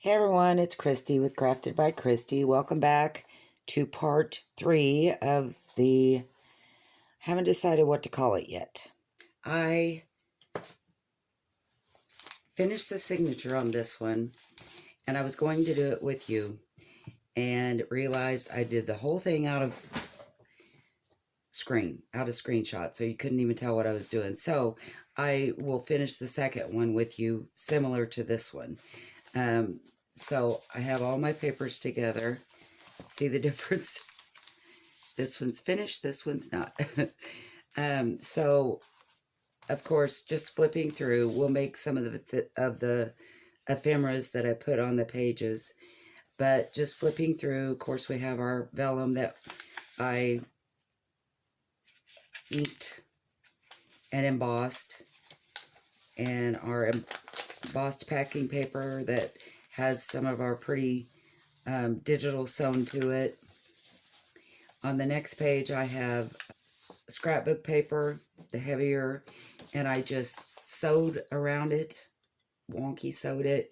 Hey everyone, it's Christy with Crafted by Christy. Welcome back to part 3 of the, haven't decided what to call it yet. I finished the signature on this one, and I was going to do it with you, and realized I did the whole thing out of screenshot, so you couldn't even tell what I was doing. So I will finish the second one with you, similar to this one. So I have all my papers together. See the difference? This one's finished, this one's not. So of course, just flipping through, we'll make some of the ephemeras that I put on the pages. But just flipping through, of course, we have our vellum that I inked and embossed, and our embossed packing paper that has some of our pretty digital sewn to it. On the next page, I have scrapbook paper, the heavier, and I just sewed around it, wonky sewed it,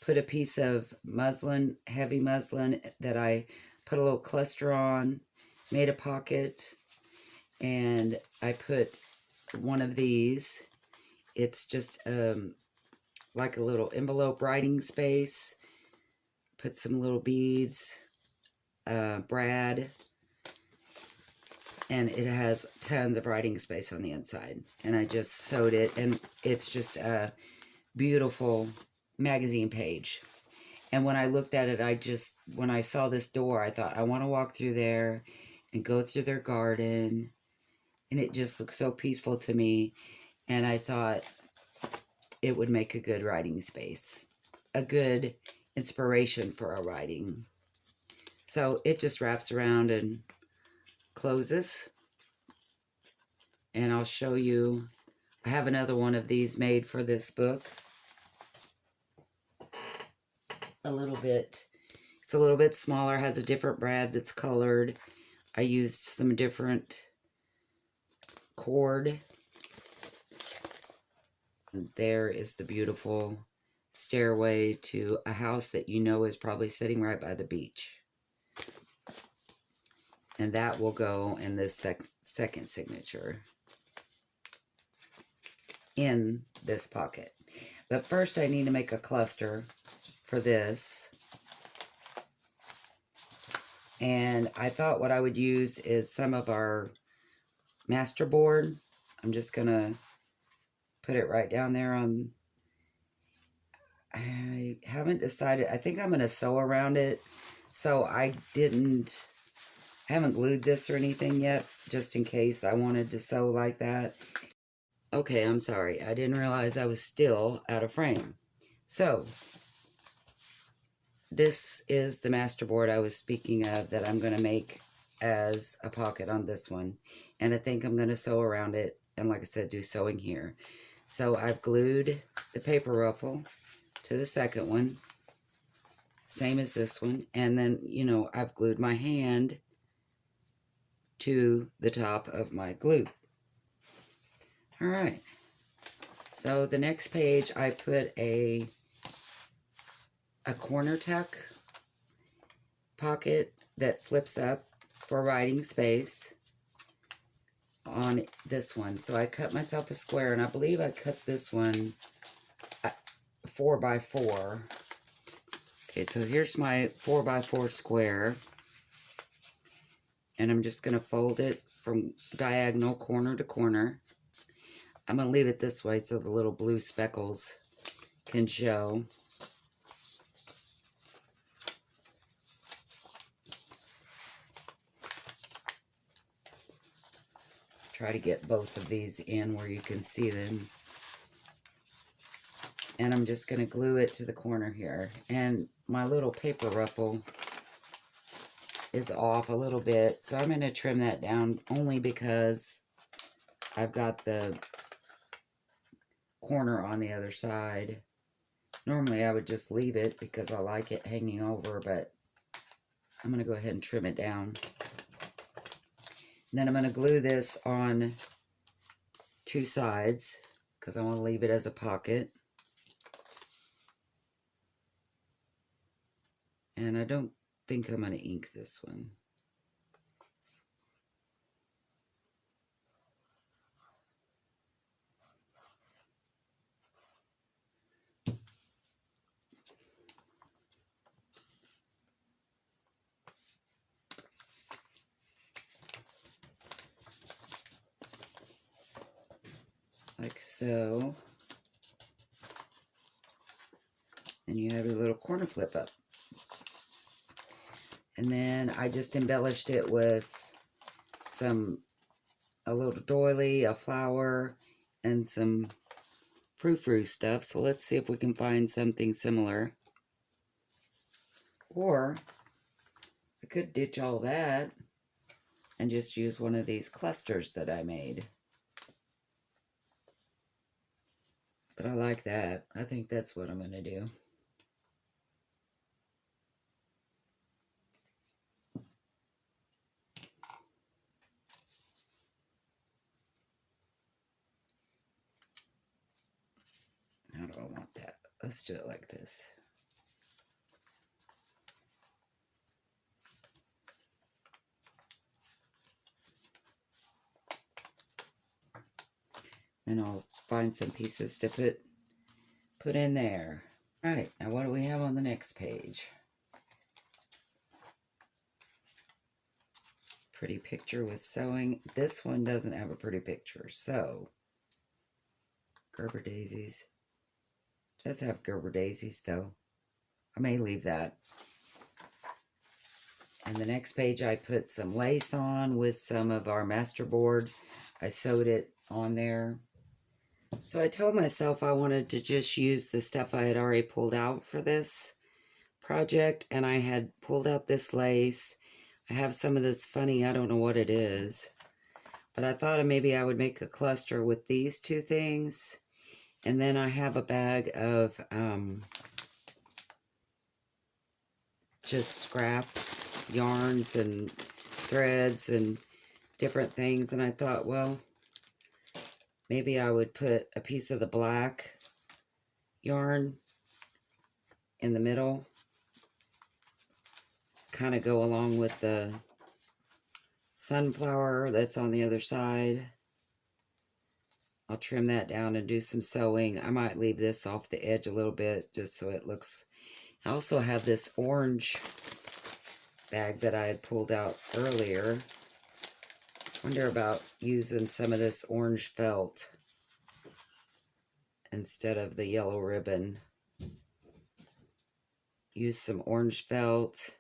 put a piece of muslin, heavy muslin, that I put a little cluster on, made a pocket, and I put one of these. It's just like a little envelope writing space. Put some little beads, brad, and it has tons of writing space on the inside. And I just sewed it, and it's just a beautiful magazine page. And when I looked at it, when I saw this door, I thought, I want to walk through there and go through their garden. And it just looked so peaceful to me. And I thought it would make a good writing space, a good inspiration for a writing. So it just wraps around and closes. And I'll show you, I have another one of these made for this book. It's a little bit smaller, has a different brad that's colored. I used some different cord. And there is the beautiful stairway to a house that you know is probably sitting right by the beach. And that will go in this second signature in this pocket. But first I need to make a cluster for this. And I thought what I would use is some of our masterboard. I'm just going to put it right down there on, I haven't decided. I think I'm going to sew around it. So I haven't glued this or anything yet, just in case I wanted to sew like that. Okay, I'm sorry. I didn't realize I was still out of frame. So this is the masterboard I was speaking of that I'm going to make as a pocket on this one. And I think I'm going to sew around it. And like I said, do sewing here. So I've glued the paper ruffle to the second one. Same as this one. And then, I've glued my hand to the top of my glue. All right. So the next page, I put a corner tuck pocket that flips up for writing space on this one. So I cut myself a square, and I believe I cut this one 4x4. Okay, so here's my 4x4 square, and I'm just going to fold it from diagonal corner to corner. I'm going to leave it this way so the little blue speckles can show. Try to get both of these in where you can see them. And I'm just going to glue it to the corner here. And my little paper ruffle is off a little bit, so I'm going to trim that down only because I've got the corner on the other side. Normally I would just leave it because I like it hanging over, but I'm going to go ahead and trim it down. And then I'm going to glue this on two sides because I want to leave it as a pocket. And I don't think I'm going to ink this one. Like so. And you have your little corner flip up. And then I just embellished it with a little doily, a flower, and some frou-frou stuff. So let's see if we can find something similar. Or I could ditch all that and just use one of these clusters that I made. But I like that. I think that's what I'm going to do. How do I want that? Let's do it like this. Then I'll find some pieces to put in there. All right, now what do we have on the next page? Pretty picture with sewing. This one doesn't have a pretty picture, so Gerber daisies. It does have Gerber daisies though. I may leave that. And the next page I put some lace on with some of our masterboard. I sewed it on there. So I told myself I wanted to just use the stuff I had already pulled out for this project. And I had pulled out this lace. I have some of this funny, I don't know what it is. But I thought maybe I would make a cluster with these two things. And then I have a bag of just scraps, yarns and threads and different things. And I thought, well, maybe I would put a piece of the black yarn in the middle. Kind of go along with the sunflower that's on the other side. I'll trim that down and do some sewing. I might leave this off the edge a little bit just so it looks... I also have this orange bag that I had pulled out earlier. Wonder about using some of this orange felt instead of the yellow ribbon. Use some orange felt.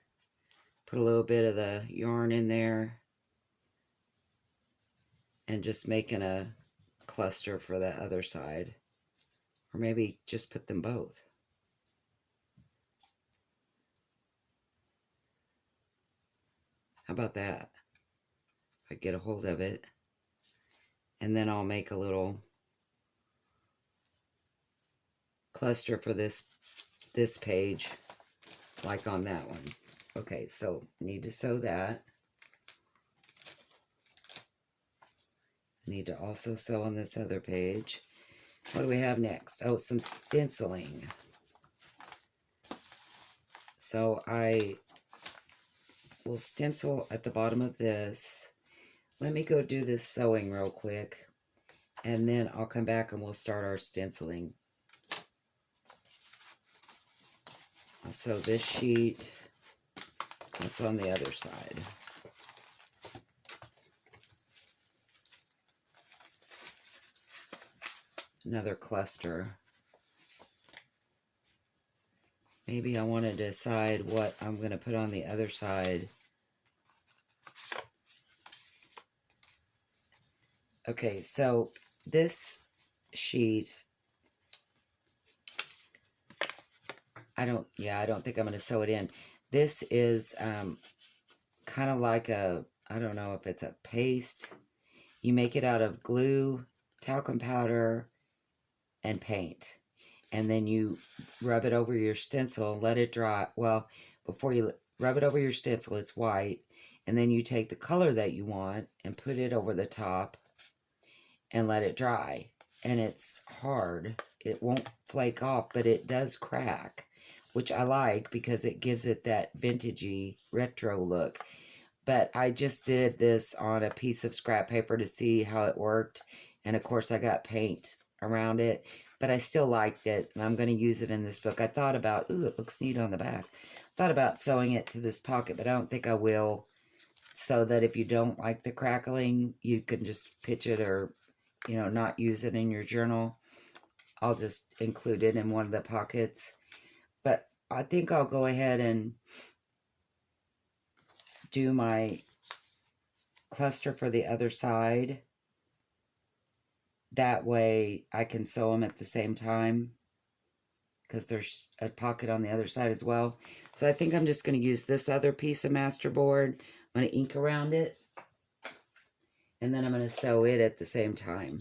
Put a little bit of the yarn in there. And just making a cluster for the other side. Or maybe just put them both. How about that? If I get a hold of it. And then I'll make a little cluster for this page, like on that one. Okay, so need to sew that. Need to also sew on this other page. What do we have next? Oh, some stenciling. So I will stencil at the bottom of this. Let me go do this sewing real quick, and then I'll come back and we'll start our stenciling. I'll sew this sheet. That's on the other side. Another cluster. Maybe I want to decide what I'm going to put on the other side. Okay, so this sheet, I don't think I'm going to sew it in. This is kind of like a, I don't know if it's a paste. You make it out of glue, talcum powder, and paint. And then you rub it over your stencil, let it dry. Well, before you rub it over your stencil, it's white. And then you take the color that you want and put it over the top and let it dry. And it's hard. It won't flake off, but it does crack, which I like because it gives it that vintagey retro look. But I just did this on a piece of scrap paper to see how it worked. And of course I got paint around it, but I still liked it. And I'm going to use it in this book. I thought about, ooh, it looks neat on the back. Thought about sewing it to this pocket, but I don't think I will. So that if you don't like the crackling, you can just pitch it or, you know, not use it in your journal. I'll just include it in one of the pockets. But I think I'll go ahead and do my cluster for the other side. That way I can sew them at the same time, because there's a pocket on the other side as well. So I think I'm just going to use this other piece of masterboard. I'm going to ink around it, and then I'm going to sew it at the same time.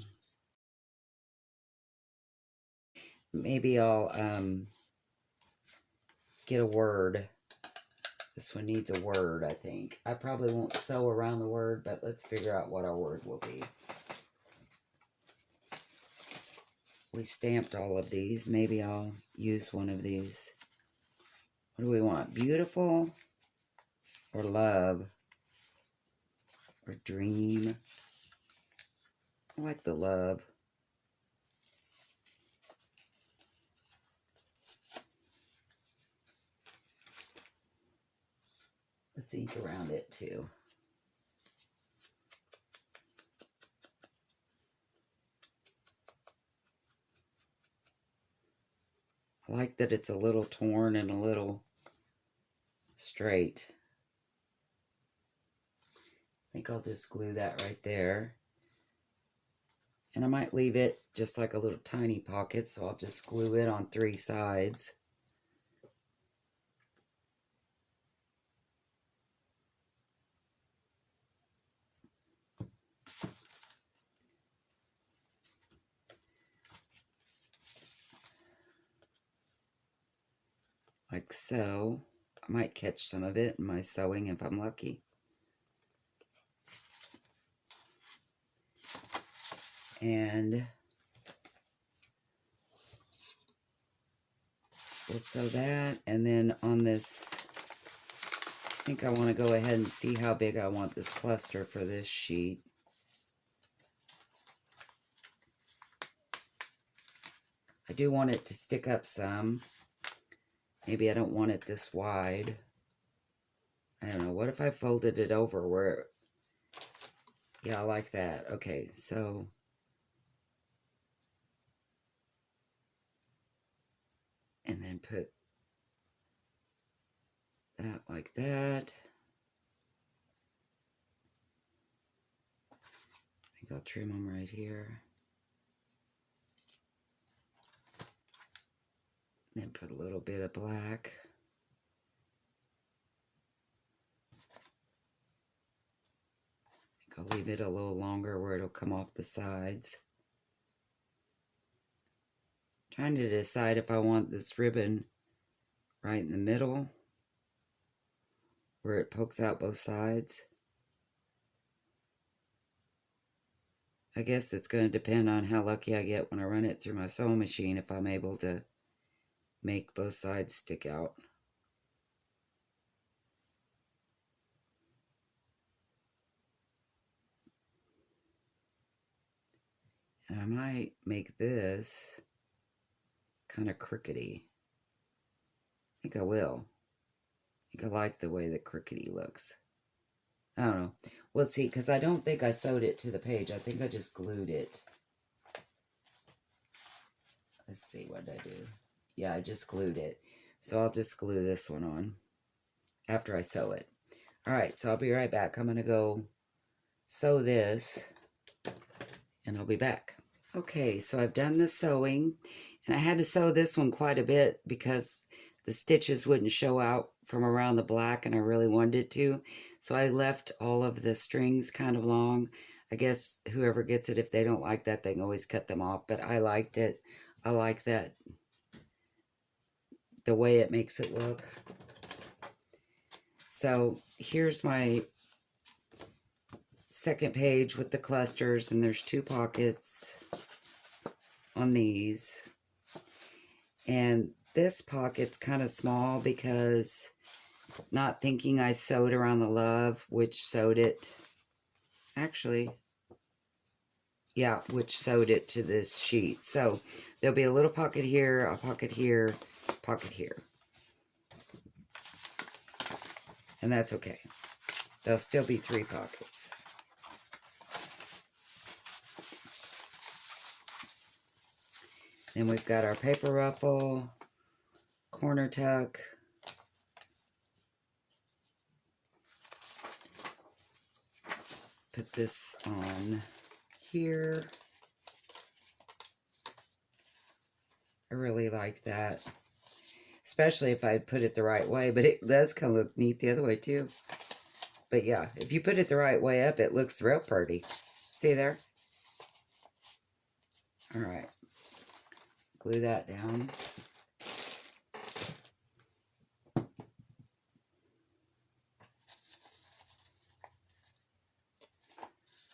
Maybe I'll get a word. This one needs a word, I think. I probably won't sew around the word, but let's figure out what our word will be. We stamped all of these. Maybe I'll use one of these. What do we want? Beautiful or love or dream? I like the love. Let's ink around it too. I like that it's a little torn and a little straight. I think I'll just glue that right there. And I might leave it just like a little tiny pocket, so I'll just glue it on 3 sides. Like so. I might catch some of it in my sewing if I'm lucky. And we'll sew that. And then on this, I think I want to go ahead and see how big I want this cluster for this sheet. I do want it to stick up some. Maybe I don't want it this wide. I don't know. What if I folded it over where... Yeah, I like that. Okay, so... And then put that like that. I think I'll trim them right here. Then put a little bit of black. I think I'll leave it a little longer where it'll come off the sides. Trying to decide if I want this ribbon right in the middle, where it pokes out both sides. I guess it's going to depend on how lucky I get when I run it through my sewing machine, if I'm able to make both sides stick out. And I might make this kind of crookedy. I think I will. I think I like the way that crookedy looks. I don't know. We'll see, because I don't think I sewed it to the page. I think I just glued it. Let's see, what did I do? Yeah, I just glued it. So I'll just glue this one on after I sew it. Alright, so I'll be right back. I'm going to go sew this, and I'll be back. Okay, so I've done the sewing, and I had to sew this one quite a bit because the stitches wouldn't show out from around the black, and I really wanted it to. So I left all of the strings kind of long. I guess whoever gets it, if they don't like that, they can always cut them off, but I liked it. I like that, the way it makes it look. So here's my second page with the clusters, and there's 2 pockets on these. And this pocket's kind of small because not thinking I sewed around the love, which sewed it, actually, yeah, which sewed it to this sheet. So there'll be a little pocket here, a pocket here, pocket here. And that's okay. There'll still be 3 pockets. Then we've got our paper ruffle, corner tuck, put this on here. I really like that, especially if I put it the right way, but it does kind of look neat the other way too. But yeah, if you put it the right way up, it looks real pretty. See there? All right, glue that down.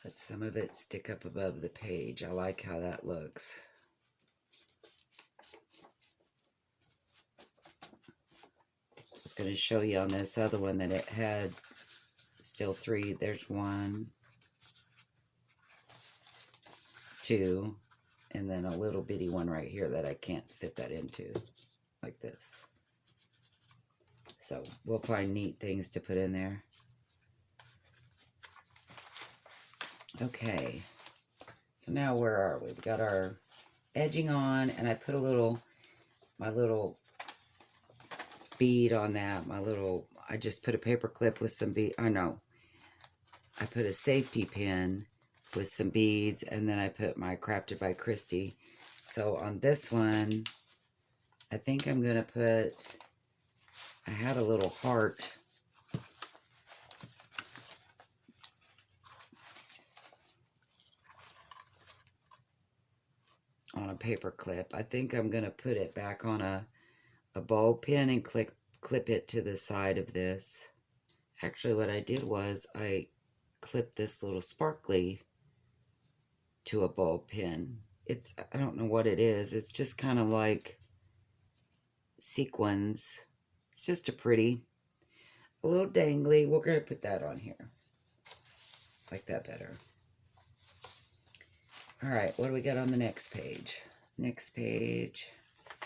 Let some of it stick up above the page. I like how that looks. I was going to show you on this other one that it had still 3. There's 1, 2, and then a little bitty one right here that I can't fit that into, like this. So we'll find neat things to put in there. Okay, so now where are we? We got our edging on, and I put my little bead on that. I just put a paper clip with some bead. Oh no, I put a safety pin with some beads, and then I put my Crafted by Christy. So on this one, I think I'm gonna put, I had a little heart. On a paper clip. I think I'm going to put it back on a ball pin and clip it to the side of this. Actually, what I did was I clipped this little sparkly to a ball pin. I don't know what it is. It's just kind of like sequins. It's just a little dangly. We're going to put that on here. Like that better. All right, what do we got on the next page? Next page,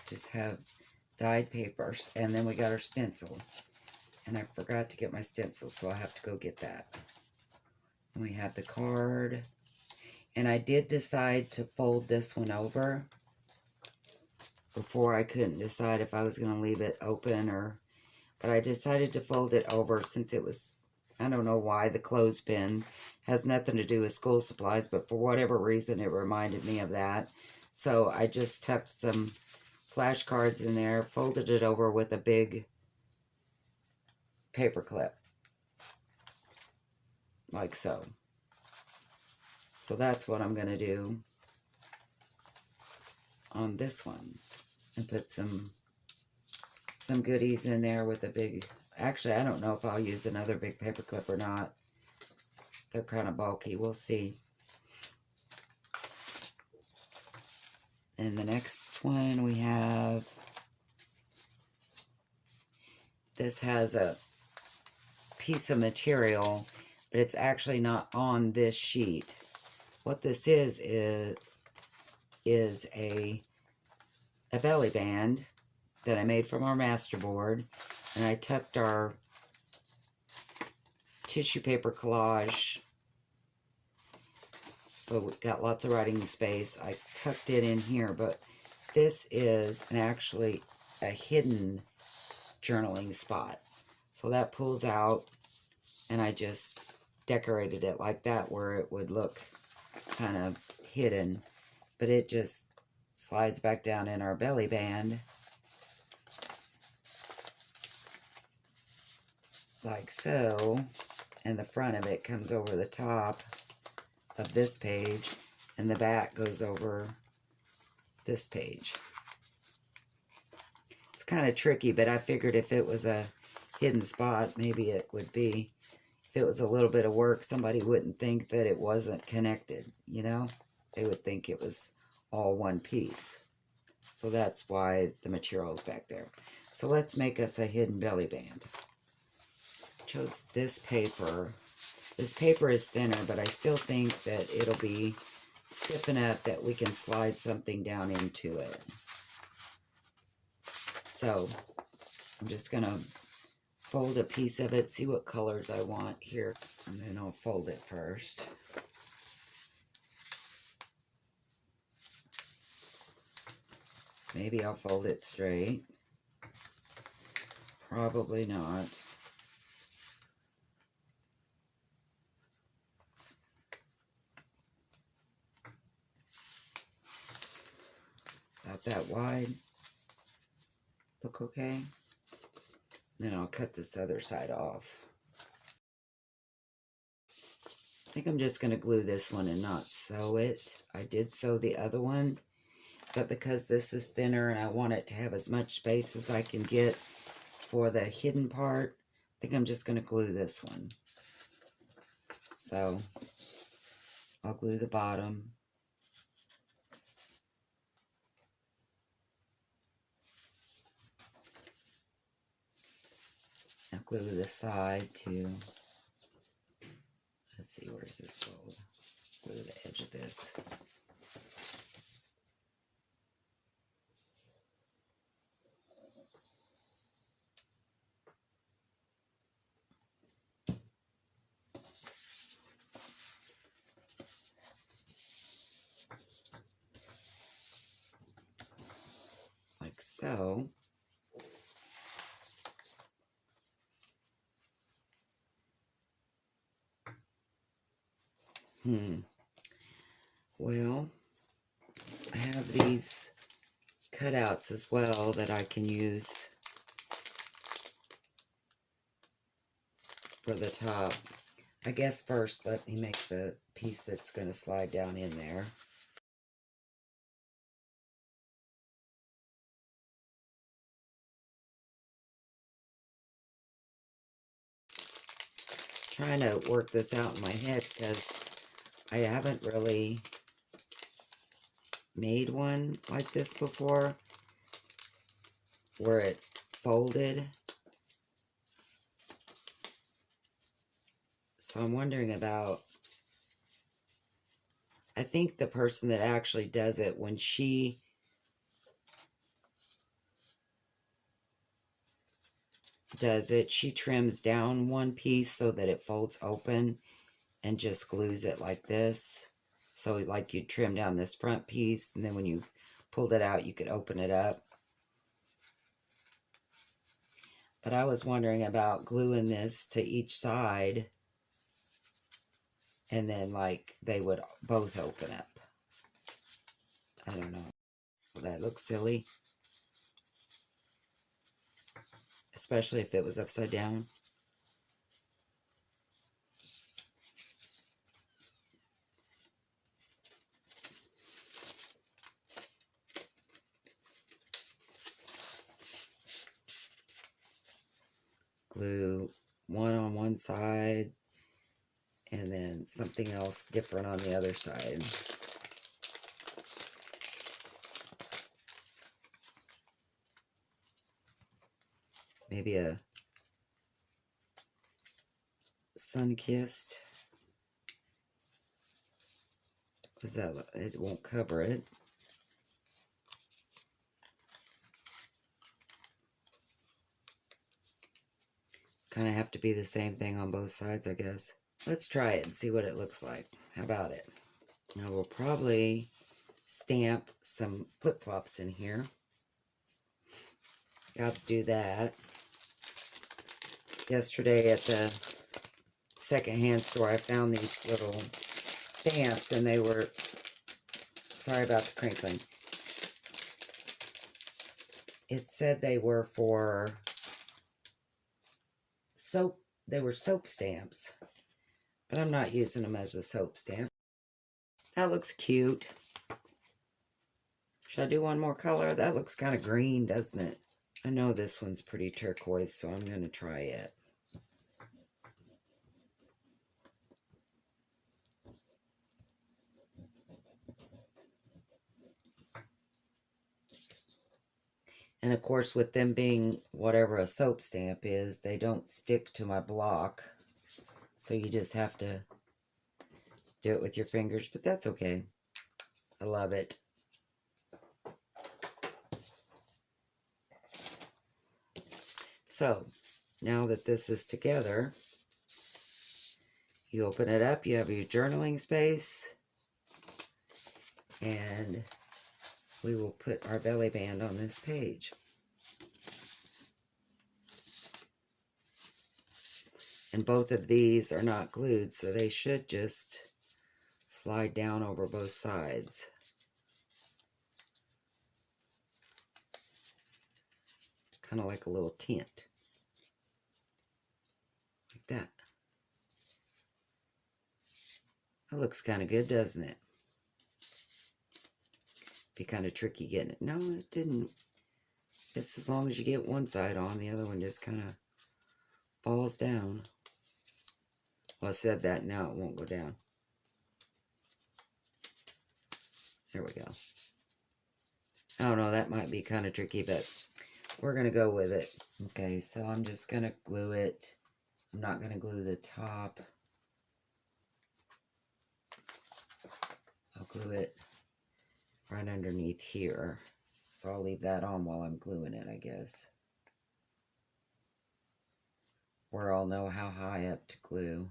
just have dyed papers, and then we got our stencil. And I forgot to get my stencil, so I have to go get that. And we have the card. And I did decide to fold this one over. Before I couldn't decide if I was going to leave it open but I decided to fold it over since it was, I don't know why, the clothespin has nothing to do with school supplies, but for whatever reason it reminded me of that. So I just tucked some flashcards in there, folded it over with a big paper clip, like so. So that's what I'm going to do on this one, and put some goodies in there with a big, actually I don't know if I'll use another big paper clip or not. They're kind of bulky. We'll see. And the next one we have, this has a piece of material, but it's actually not on this sheet. What this is a belly band that I made from our masterboard, and I tucked our tissue paper collage, so we've got lots of writing space. I tucked it in here, but this is actually a hidden journaling spot. So that pulls out, and I just decorated it like that where it would look kind of hidden, but it just slides back down in our belly band like so, and the front of it comes over the top of this page, and the back goes over this page. It's kind of tricky, but I figured if it was a hidden spot, maybe it would be. If it was a little bit of work, somebody wouldn't think that it wasn't connected, you know? They would think it was all one piece. So that's why the material is back there. So let's make us a hidden belly band. Chose this paper. This paper is thinner, but I still think that it'll be stiff enough that we can slide something down into it. So I'm just going to fold a piece of it, see what colors I want here, and then I'll fold it first. Maybe I'll fold it straight. Probably not. About that wide. Look okay? Then I'll cut this other side off. I think I'm just going to glue this one and not sew it. I did sew the other one, but because this is thinner and I want it to have as much space as I can get for the hidden part, I think I'm just going to glue this one. So I'll glue the bottom. I'll glue the side too. Let's see, where's this fold? Glue the edge of this. Like so. Well, I have these cutouts as well that I can use for the top. I guess first let me make the piece that's going to slide down in there. Trying to work this out in my head because I haven't really made one like this before where it folded. So I'm wondering about, I think the person that actually does it, when she does it, she trims down one piece so that it folds open and just glues it like this. So like you trim down this front piece, and then when you pulled it out, you could open it up. But I was wondering about gluing this to each side, and then like they would both open up. I don't know. That looks silly. Especially if it was upside down. Glue one on one side and then something else different on the other side. Maybe a sun-kissed. Because that, it won't cover it. Kind of have to be the same thing on both sides, I guess. Let's try it and see what it looks like. How about it? Now we'll probably stamp some flip-flops in here. Got to do that. Yesterday at the secondhand store, I found these little stamps, and they were, sorry about the crinkling. It said they were for soap. They were soap stamps, but I'm not using them as a soap stamp. That looks cute. Should I do one more color? That looks kind of green, doesn't it? I know this one's pretty turquoise, so I'm going to try it. And of course, with them being whatever a soap stamp is, they don't stick to my block. So you just have to do it with your fingers, but that's okay. I love it. So, now that this is together, you open it up, you have your journaling space, and we will put our belly band on this page. And both of these are not glued, so they should just slide down over both sides. Kind of like a little tent. Like that. That looks kind of good, doesn't it? Be kind of tricky getting it. No, it didn't. It's as long as you get one side on, the other one just kind of falls down. Well, I said that, now it won't go down. There we go. I don't know, that might be kind of tricky, but we're going to go with it. Okay, so I'm just going to glue it. I'm not going to glue the top. I'll glue it right underneath here. So I'll leave that on while I'm gluing it, I guess. Where I'll know how high up to glue.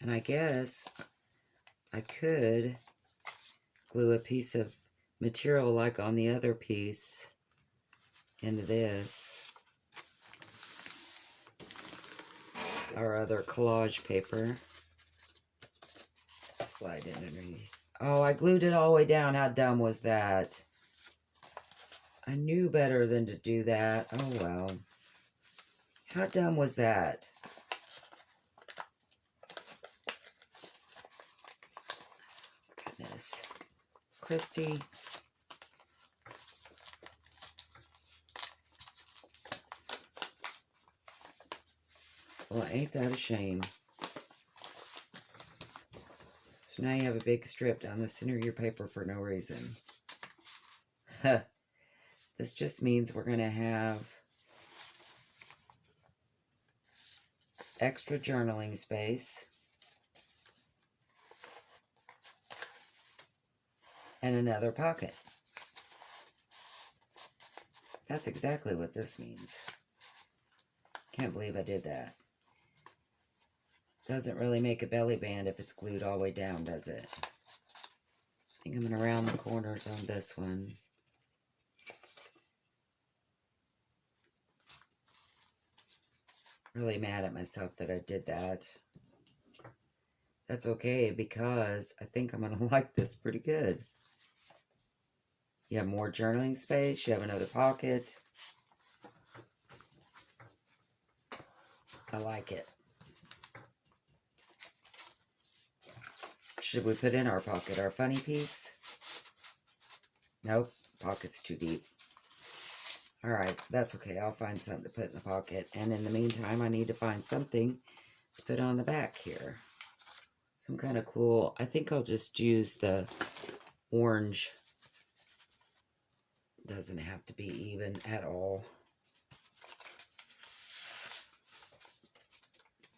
And I guess I could glue a piece of material like on the other piece into this. Our other collage paper. Slide it underneath. Oh, I glued it all the way down. How dumb was that? I knew better than to do that. Oh, well. How dumb was that? Goodness. Christy. Well, ain't that a shame? So now you have a big strip down the center of your paper for no reason. This just means we're going to have extra journaling space and another pocket. That's exactly what this means. Can't believe I did that. Doesn't really make a belly band if it's glued all the way down, does it? I think I'm going to round the corners on this one. Really mad at myself that I did that. That's okay, because I think I'm going to like this pretty good. You have more journaling space. You have another pocket. I like it. Should we put in our pocket? Our funny piece? Nope. Pocket's too deep. Alright, that's okay. I'll find something to put in the pocket. And in the meantime, I need to find something to put on the back here. Some kind of cool... I think I'll just use the orange. Doesn't have to be even at all.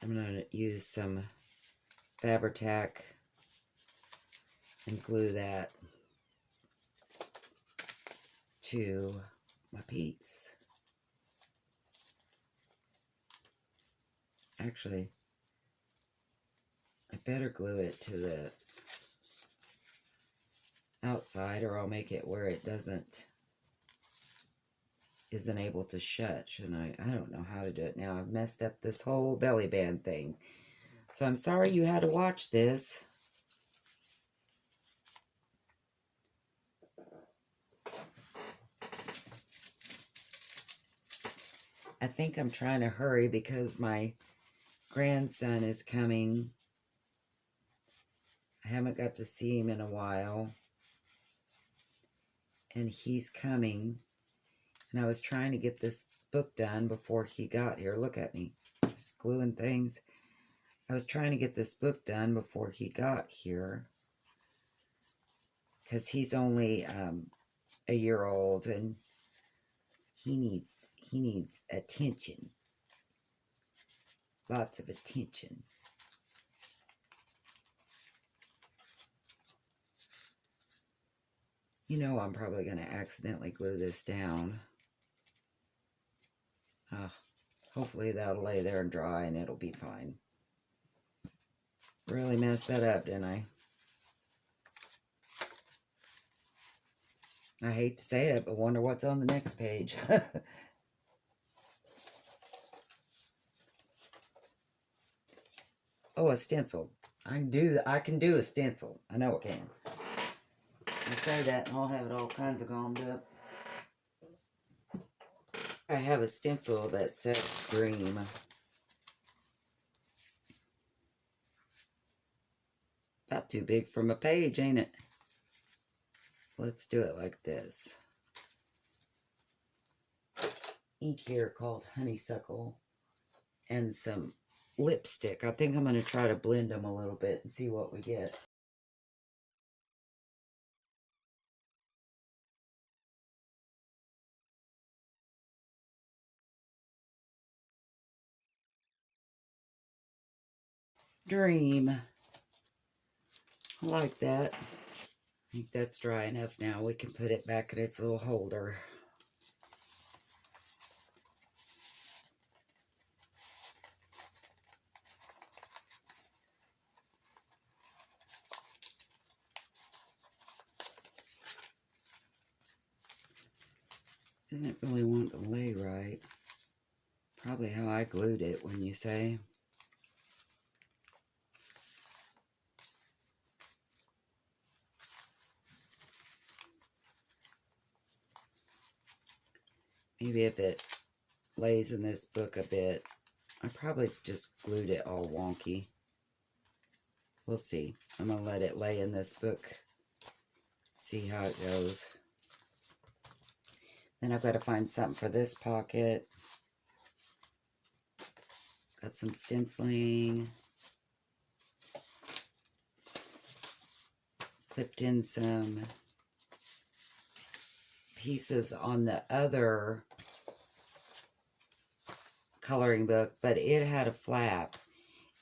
I'm going to use some Fabri-Tac and glue that to my piece. Actually, I better glue it to the outside, or I'll make it where it isn't able to shut, shouldn't I? I don't know how to do it now. I've messed up this whole belly band thing. So I'm sorry you had to watch this. I think I'm trying to hurry because my grandson is coming. I haven't got to see him in a while. And he's coming. And I was trying to get this book done before he got here. Look at me, just gluing things. I was trying to get this book done before he got here. Because he's only a year old and he needs attention. Lots of attention. You know I'm probably going to accidentally glue this down. Hopefully that'll lay there and dry and it'll be fine. Really messed that up, didn't I? I hate to say it, but wonder what's on the next page. Oh, a stencil. I can do a stencil. I know I can. I say that and I'll have it all kinds of gummed up. I have a stencil that says dream. About too big from a page, ain't it? So let's do it like this. Ink here called honeysuckle and some lipstick. I think I'm going to try to blend them a little bit and see what we get. Dream. I like that. I think that's dry enough now. We can put it back in its little holder. Doesn't really want to lay right. Probably how I glued it, when you say. Maybe if it lays in this book a bit, I probably just glued it all wonky. We'll see. I'm going to let it lay in this book. See how it goes. Then I've got to find something for this pocket. Got some stenciling. Clipped in some pieces on the other coloring book, but it had a flap.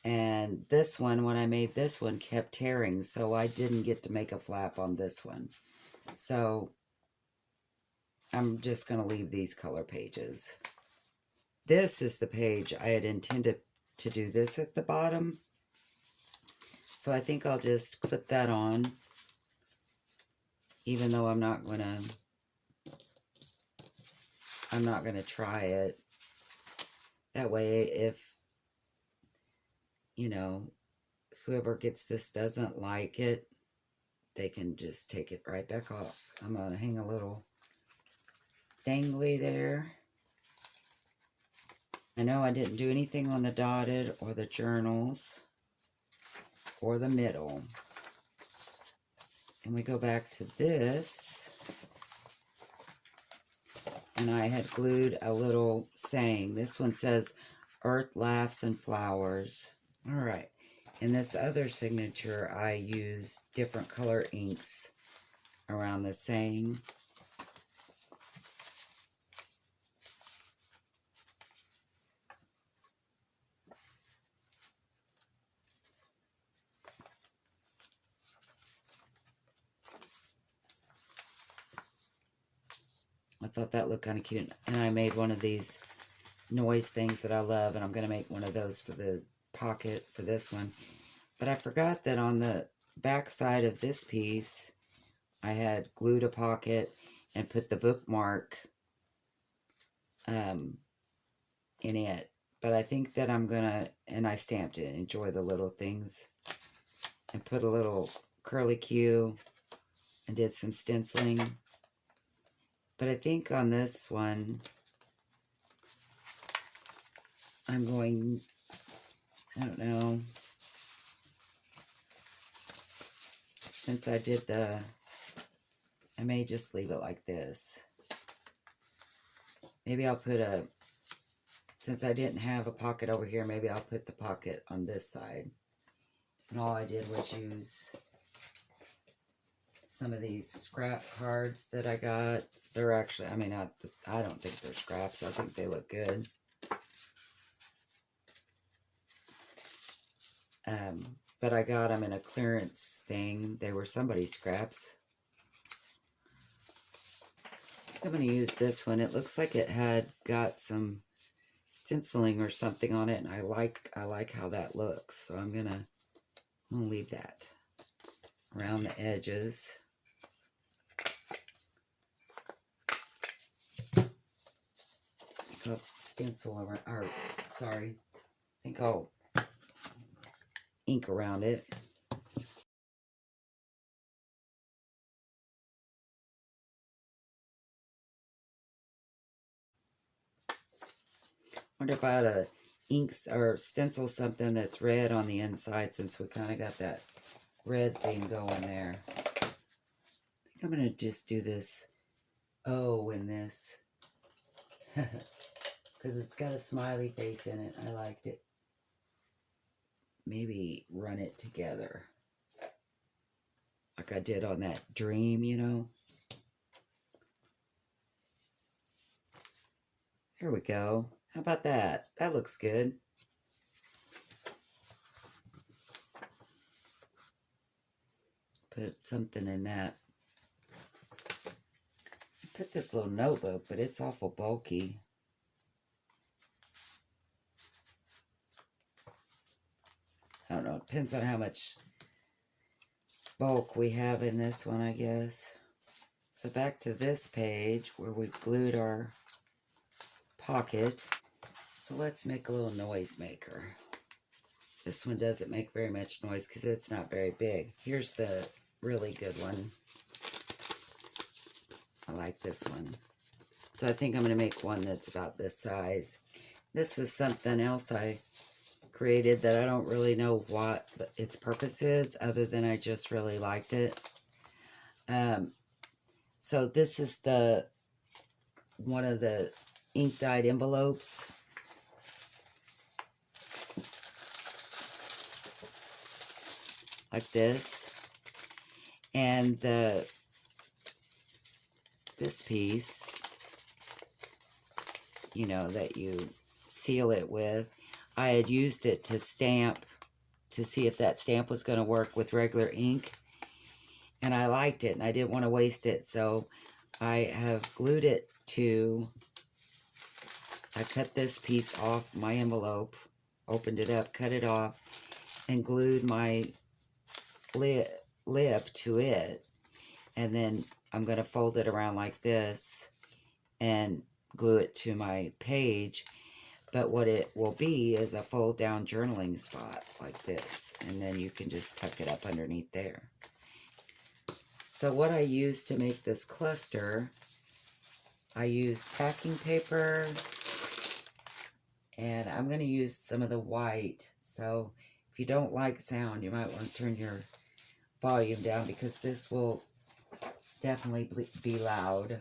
And this one, when I made this one, kept tearing, so I didn't get to make a flap on this one. So I'm just going to leave these color pages. This is the page I had intended to do this at the bottom. So I think I'll just clip that on, even though I'm not going to try it. That way, if, you know, whoever gets this doesn't like it, they can just take it right back off. I'm going to hang a little dangly there. I know I didn't do anything on the dotted or the journals or the middle. And we go back to this. And I had glued a little saying. This one says, Earth laughs and flowers. All right. In this other signature, I used different color inks around the saying. I thought that looked kind of cute. And I made one of these noise things that I love. And I'm going to make one of those for the pocket for this one. But I forgot that on the back side of this piece, I had glued a pocket and put the bookmark in it. But I think that I'm going to, and I stamped it, enjoy the little things. And put a little curly Q and did some stenciling. But I think on this one, I'm going, I don't know. since I did I may just leave it like this. Maybe I'll put since I didn't have a pocket over here, maybe I'll put the pocket on this side. And all I did was use some of these scrap cards that I got. They're actually, I mean, I don't think they're scraps. I think they look good. But I got them in a clearance thing. They were somebody's scraps. I'm going to use this one. It looks like it had got some stenciling or something on it, and I like how that looks. So I'm gonna leave that around the edges. I think I'll stencil around, or sorry, I think I'll ink around it. Wonder if I ought to ink or stencil something that's red on the inside, since we kind of got that red thing going there. I think I'm going to just do this O in this. Because it's got a smiley face in it. I liked it. Maybe run it together. Like I did on that dream, you know. Here we go. How about that? That looks good. Put something in that. I put this little notebook, but it's awful bulky. I don't know. It depends on how much bulk we have in this one, I guess. So back to this page where we glued our pocket. So let's make a little noise maker. This one doesn't make very much noise because it's not very big. Here's the really good one. I like this one. So I think I'm going to make one that's about this size. This is something else I created that I don't really know what its purpose is, other than I just really liked it. So this is one of the ink dyed envelopes. Like this. And this piece, you know, that you seal it with, I had used it to stamp, to see if that stamp was going to work with regular ink. And I liked it, and I didn't want to waste it. So I have glued it to, I cut this piece off my envelope, opened it up, cut it off, and glued my lip to it. And then I'm going to fold it around like this and glue it to my page. But what it will be is a fold down journaling spot like this. And then you can just tuck it up underneath there. So what I used to make this cluster, I used packing paper. And I'm going to use some of the white. So if you don't like sound, you might want to turn your volume down, because this will definitely be loud.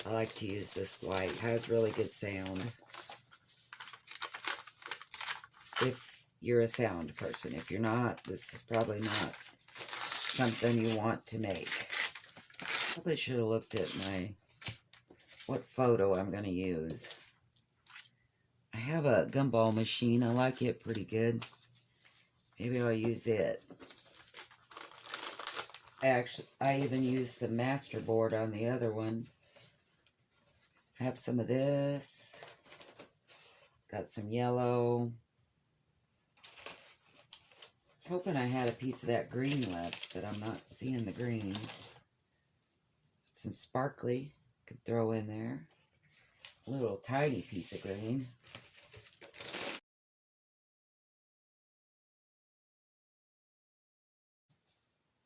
I like to use this white. It has really good sound. If you're a sound person. If you're not, this is probably not something you want to make. Probably should have looked at what photo I'm going to use. I have a gumball machine. I like it pretty good. Maybe I'll use it. Actually, I even used some masterboard on the other one. I have some of this. Got some yellow. I was hoping I had a piece of that green left, but I'm not seeing the green. Some sparkly. Could throw in there. A little tiny piece of green.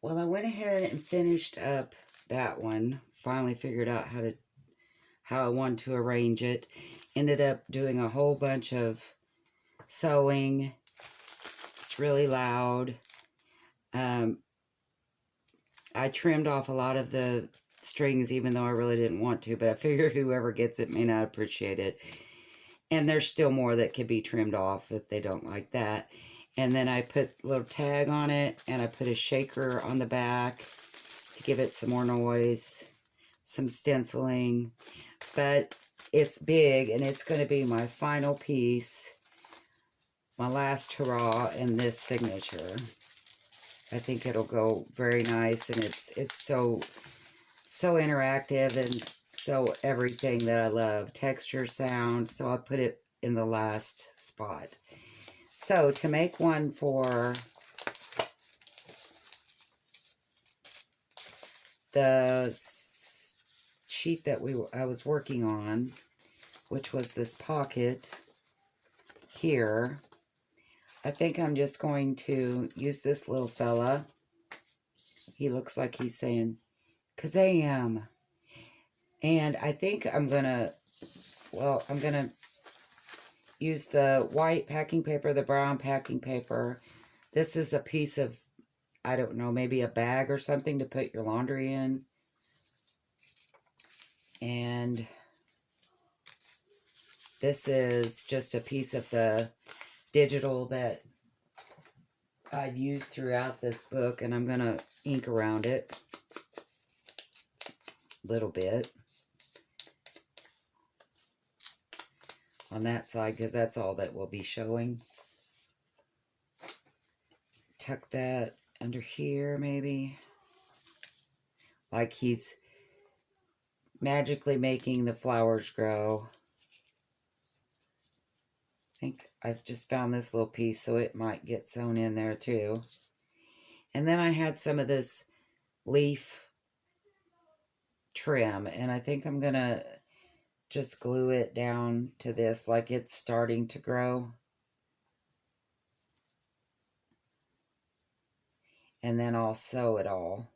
Well, I went ahead and finished up that one. Finally figured out how I wanted to arrange it. Ended up doing a whole bunch of sewing. It's really loud. I trimmed off a lot of the strings, even though I really didn't want to, but I figured whoever gets it may not appreciate it. And there's still more that could be trimmed off if they don't like that. And then I put a little tag on it, and I put a shaker on the back to give it some more noise, some stenciling. But it's big, and it's going to be my final piece, my last hurrah in this signature. I think it'll go very nice, and it's so interactive and so everything that I love. Texture, sound, so I'll put it in the last spot. So to make one for the sheet that I was working on, which was this pocket here, I think I'm just going to use this little fella. He looks like he's saying, "Kazam." And I think I'm going to use the white packing paper, the brown packing paper. This is a piece of, I don't know, maybe a bag or something to put your laundry in. And this is just a piece of the digital that I've used throughout this book, and I'm going to ink around it a little bit on that side, because that's all that will be showing. Tuck that under here, maybe. Like he's magically making the flowers grow. I think I've just found this little piece, so it might get sewn in there too. And then I had some of this leaf trim, and I think I'm going to just glue it down to this like it's starting to grow. And then I'll sew it all.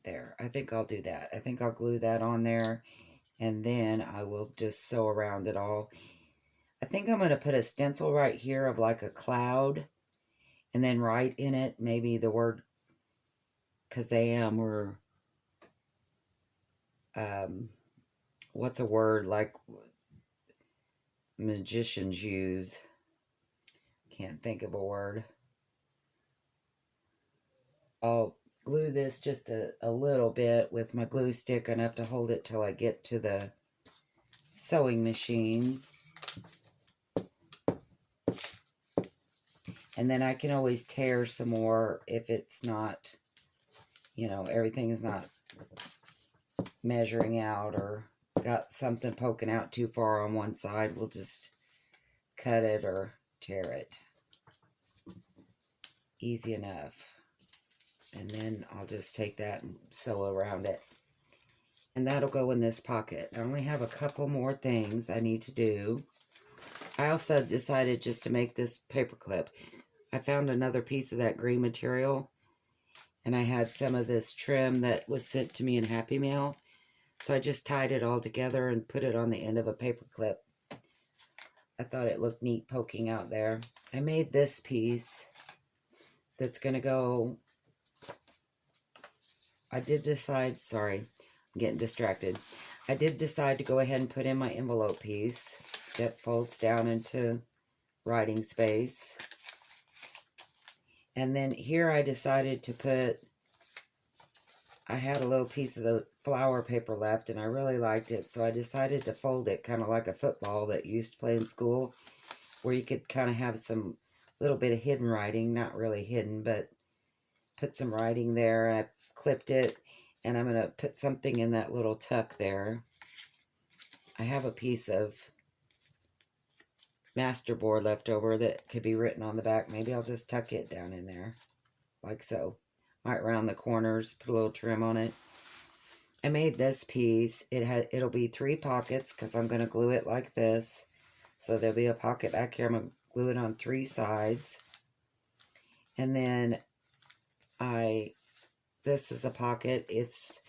There, I think I'll do that. I think I'll glue that on there, and then I will just sew around it all. I think I'm going to put a stencil right here of like a cloud, and then write in it maybe the word Kazam, or what's a word like magicians use? Can't think of a word. I'll glue this just a little bit with my glue stick, enough to hold it till I get to the sewing machine. And then I can always tear some more if it's not, you know, everything is not measuring out or got something poking out too far on one side. We'll just cut it or tear it. Easy enough. And then I'll just take that and sew around it. And that'll go in this pocket. I only have a couple more things I need to do. I also decided just to make this paper clip. I found another piece of that green material, and I had some of this trim that was sent to me in Happy Mail. So I just tied it all together and put it on the end of a paper clip. I thought it looked neat poking out there. I made this piece that's going to go... I did decide... Sorry, I'm getting distracted. I did decide to go ahead and put in my envelope piece that folds down into writing space. And then here I decided to put... I had a little piece of the flower paper left, and I really liked it, so I decided to fold it kind of like a football that you used to play in school, where you could kind of have some little bit of hidden writing, not really hidden, but put some writing there. And I clipped it, and I'm going to put something in that little tuck there. I have a piece of masterboard left over that could be written on the back. Maybe I'll just tuck it down in there, like so. Might round the corners, put a little trim on it. I made this piece. It'll be 3 pockets, because I'm going to glue it like this. So there'll be a pocket back here. I'm going to glue it on 3 sides. And then this is a pocket. It's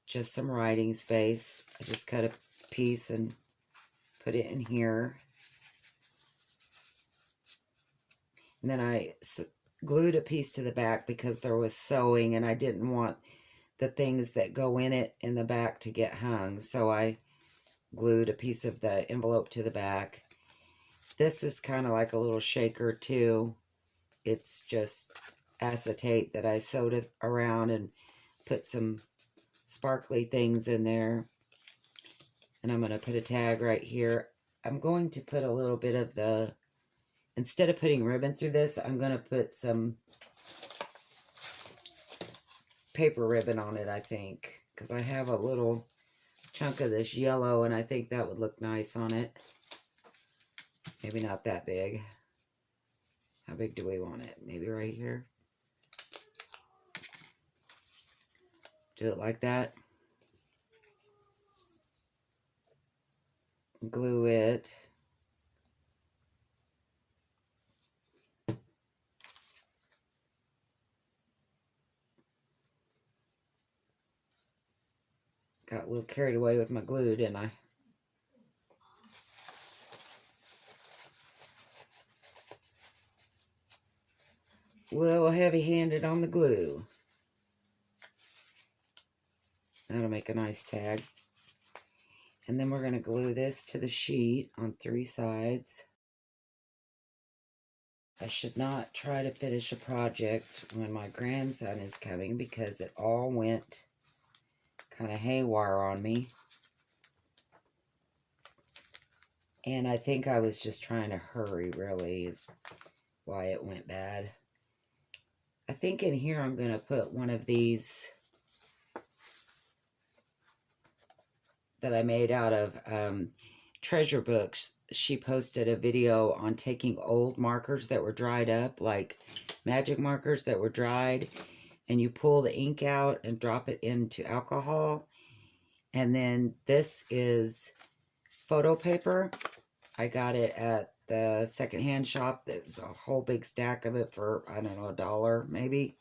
just some writing space. I just cut a piece and put it in here. And then I glued a piece to the back because there was sewing and I didn't want the things that go in it in the back to get hung. So I glued a piece of the envelope to the back. This is kind of like a little shaker too. It's just acetate that I sewed it around and put some sparkly things in there. And I'm going to put a tag right here. I'm going to put a little bit of the, instead of putting ribbon through this, I'm going to put some paper ribbon on it, I think. Because I have a little chunk of this yellow and I think that would look nice on it. Maybe not that big. How big do we want it? Maybe right here. Do it like that. Glue it. Got a little carried away with my glue, didn't I? A little heavy-handed on the glue. That'll make a nice tag. And then we're going to glue this to the sheet on 3 sides. I should not try to finish a project when my grandson is coming because it all went kind of haywire on me. And I think I was just trying to hurry, really, is why it went bad. I think in here I'm going to put one of these that I made out of treasure books. She posted a video on taking old markers that were dried up, like magic markers that were dried, and you pull the ink out and drop it into alcohol. And then this is photo paper. I got it at the secondhand shop. There was a whole big stack of it for, I don't know, $1 maybe.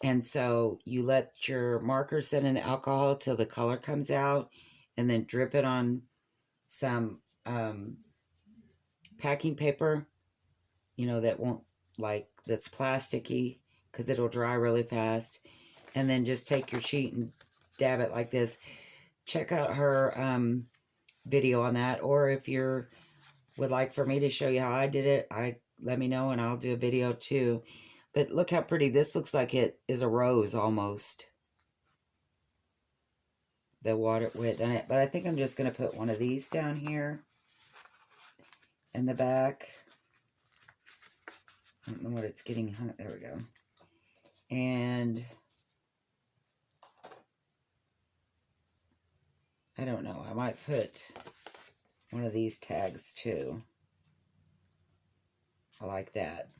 And so you let your marker sit in the alcohol till the color comes out, and then drip it on some packing paper, you know, that won't, like, that's plasticky, because it'll dry really fast. And then just take your sheet and dab it like this. Check out her video on that, or if you would like for me to show you how I did it, let me know and I'll do a video too. But look how pretty this looks. Like it is a rose almost. The water went on it. But I think I'm just going to put one of these down here in the back. I don't know what it's getting hung. There we go. And I don't know. I might put one of these tags too. I like that.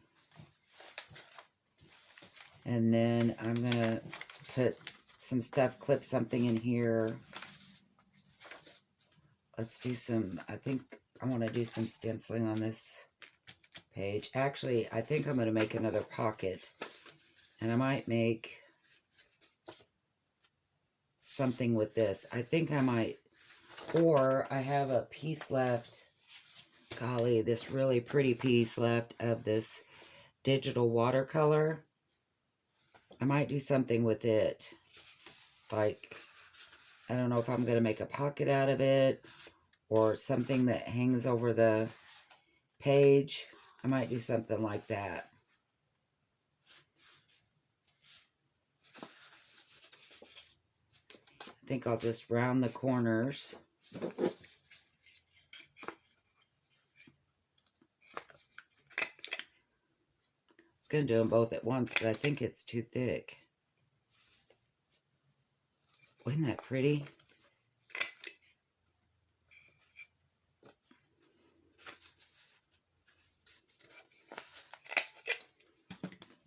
And then I'm going to put some stuff, clip something in here. Let's do some, I think I want to do some stenciling on this page. Actually, I think I'm going to make another pocket. And I might make something with this. I think I might, or I have a piece left. Golly, this really pretty piece left of this digital watercolor. I might do something with it. Like, I don't know if I'm going to make a pocket out of it or something that hangs over the page. I might do something like that. I think I'll just round the corners. I was going to do them both at once, but I think it's too thick. Isn't that pretty?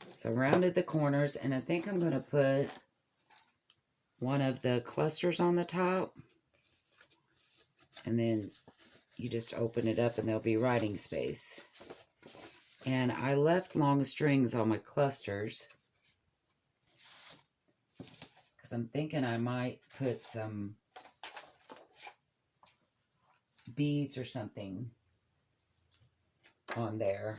So rounded the corners, and I think I'm going to put one of the clusters on the top. And then you just open it up and there'll be writing space. And I left long strings on my clusters because I'm thinking I might put some beads or something on there.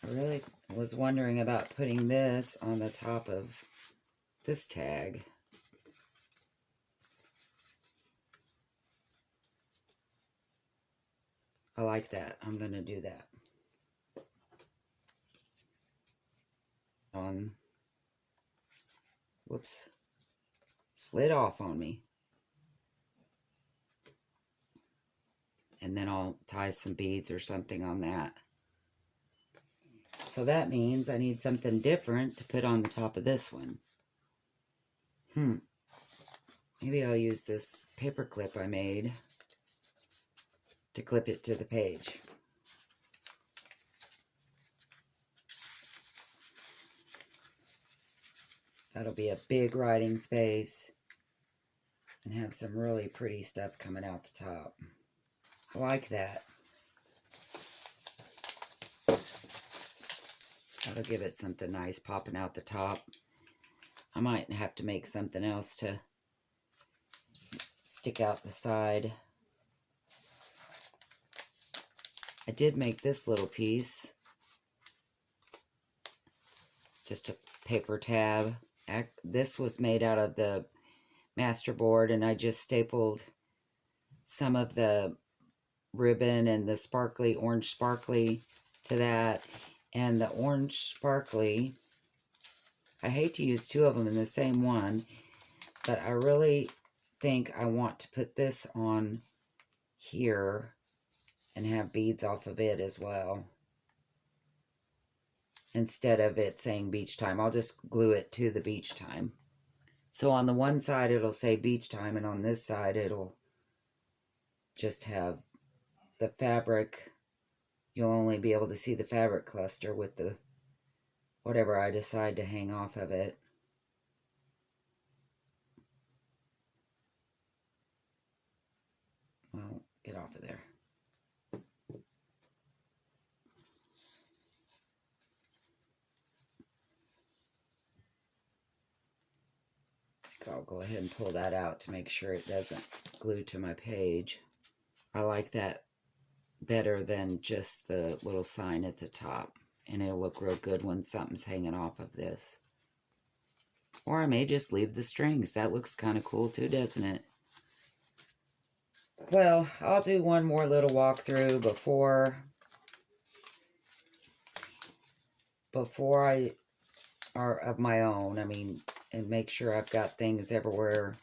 I really was wondering about putting this on the top of this tag. I like that. I'm going to do that. Whoops. Slid off on me. And then I'll tie some beads or something on that. So that means I need something different to put on the top of this one. Maybe I'll use this paper clip I made to clip it to the page. That'll be a big writing space and have some really pretty stuff coming out the top. I like that. That'll give it something nice popping out the top. I might have to make something else to stick out the side. I did make this little piece. Just a paper tab. This was made out of the masterboard, and I just stapled some of the ribbon and the sparkly, orange sparkly to that. And the orange sparkly, I hate to use two of them in the same one, but I really think I want to put this on here and have beads off of it as well. Instead of it saying beach time, I'll just glue it to the beach time. So on the one side it'll say beach time, and on this side it'll just have the fabric. You'll only be able to see the fabric cluster with the whatever I decide to hang off of it. Well, get off of there. I'll go ahead and pull that out to make sure it doesn't glue to my page. I like that better than just the little sign at the top, and it'll look real good when something's hanging off of this. Or I may just leave the strings. That looks kind of cool too, doesn't it? Well, I'll do one more little walkthrough before I are of my own. I mean, and make sure I've got things everywhere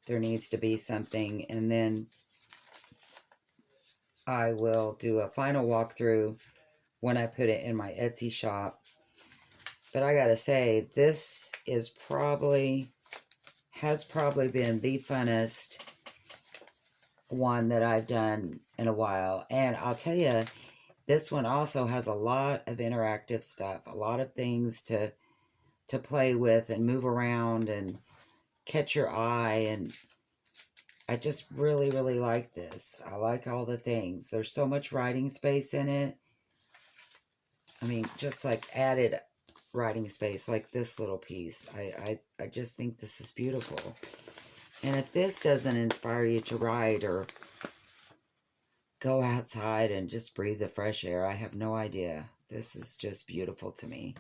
there needs to be something, and then I will do a final walkthrough when I put it in my Etsy shop. But I gotta say, this is has probably been the funnest one that I've done in a while. And I'll tell you, this one also has a lot of interactive stuff, a lot of things to play with and move around and catch your eye. And I just really, really like this. I like all the things. There's so much writing space in it. I mean, just like added writing space, like this little piece. I just think this is beautiful. And if this doesn't inspire you to write or go outside and just breathe the fresh air, I have no idea. This is just beautiful to me.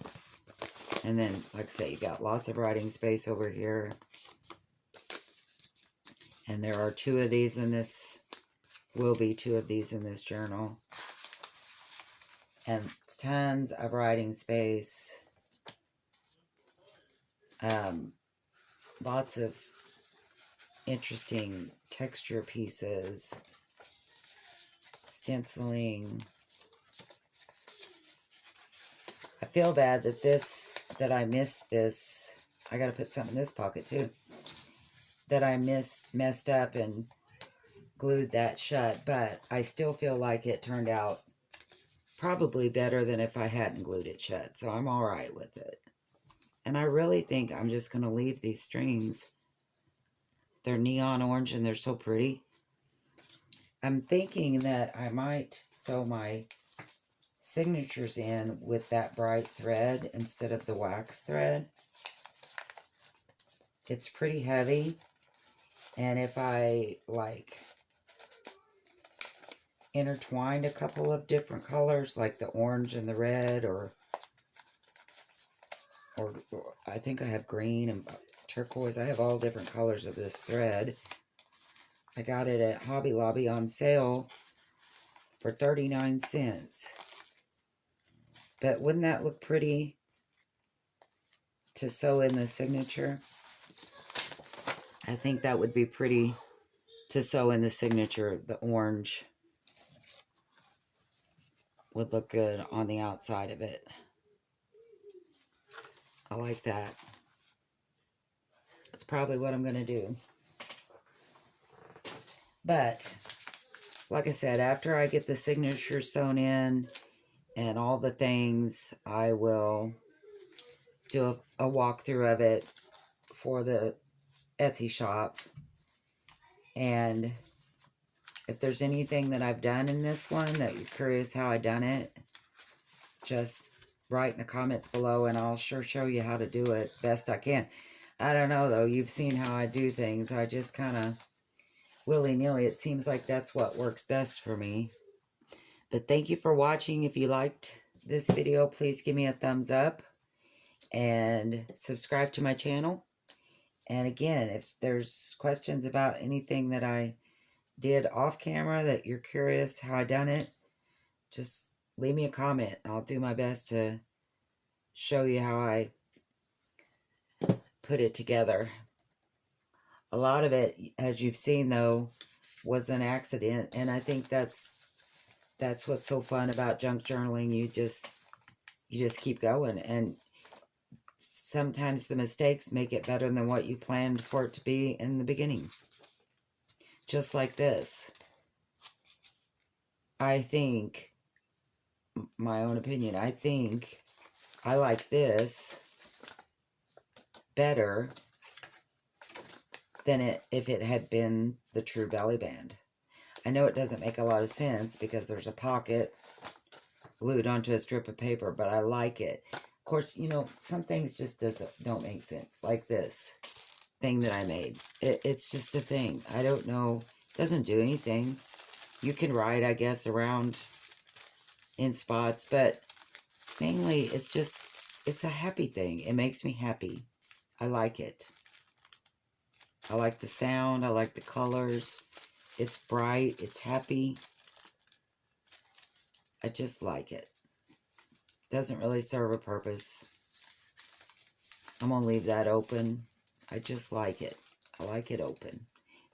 And then, like I say, you got lots of writing space over here. And there are two of these in this, will be two of these in this journal. And tons of writing space. Lots of interesting texture pieces. Stenciling. I feel bad that I missed this. I gotta put something in this pocket too. That I messed up and glued that shut, but I still feel like it turned out probably better than if I hadn't glued it shut, so I'm alright with it. And I really think I'm just gonna leave these strings. They're neon orange and they're so pretty. I'm thinking that I might sew my signatures in with that bright thread instead of the wax thread. It's pretty heavy, and if I intertwined a couple of different colors, like the orange and the red, or I think I have green and turquoise. I have all different colors of this thread. I got it at Hobby Lobby on sale for 39 cents. But wouldn't that look pretty to sew in the signature? I think that would be pretty to sew in the signature. The orange would look good on the outside of it. I like that. That's probably what I'm going to do. But, like I said, after I get the signature sewn in and all the things, I will do a walkthrough of it for the Etsy shop. And if there's anything that I've done in this one that you're curious how I done it, just write in the comments below and I'll sure show you how to do it best I can. I don't know though, you've seen how I do things. I just kind of willy-nilly. It seems like that's what works best for me. But thank you for watching. If you liked this video, please give me a thumbs up and subscribe to my channel. And again, if there's questions about anything that I did off camera that you're curious how I done it, just leave me a comment. I'll do my best to show you how I put it together. A lot of it, as you've seen though, was an accident, and I think that's what's so fun about junk journaling. You just keep going, and sometimes the mistakes make it better than what you planned for it to be in the beginning. Just like this. I think, my own opinion, I think I like this better than if it had been the true belly band. I know it doesn't make a lot of sense because there's a pocket glued onto a strip of paper, but I like it. Of course, you know, some things just don't make sense, like this thing that I made. It's just a thing. I don't know. It doesn't do anything. You can write, I guess, around in spots, but mainly it's a happy thing. It makes me happy. I like it. I like the sound. I like the colors. It's bright. It's happy. I just like it. Doesn't really serve a purpose. I'm going to leave that open. I just like it. I like it open.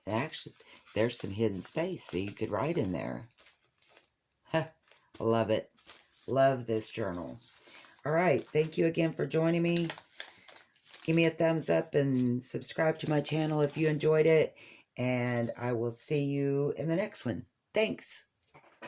And actually, there's some hidden space, so you could write in there. I love it. Love this journal. All right. Thank you again for joining me. Give me a thumbs up and subscribe to my channel if you enjoyed it. And I will see you in the next one. Thanks.